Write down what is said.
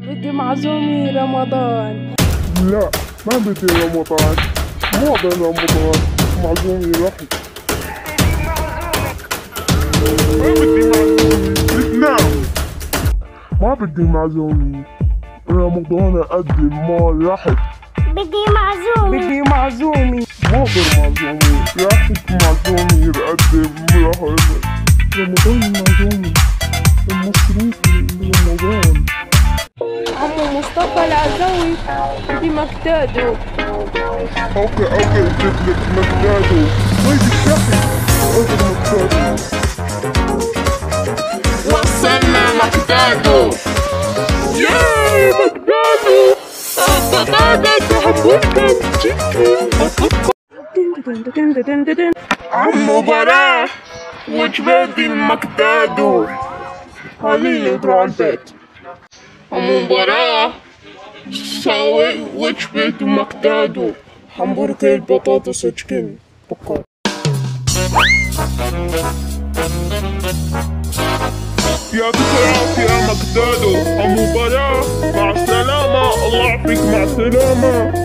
بدي معزومي رمضان. لا ما بدي رمضان، مو بين رمضان معزومي رحت. ما بدي معزومي بتنام. ما بدي معزومي رمضان أقدم ما رحت. بدي معزومي. بدي معزومي. ما أقدر معزومي رحت معزومي بقدم رحت. رمضان معزومي المصروف لرمضان. عمو مصطفى العزوي بدي مكتادو. اوكي جبت لك مكتادو. وين الشحن؟ اخذ مكتادو. وصلنا مكتادو. ياي مكتادو. عمو براء وجبتي المكتادو. خليني يطلع على البيت. عمو براء سوي وجبة مكتادو. همبرجر بطاطس تشكن. يعطيك العافية يا مكتادو. عمو براء مع السلامة. الله يعافيك مع السلامة.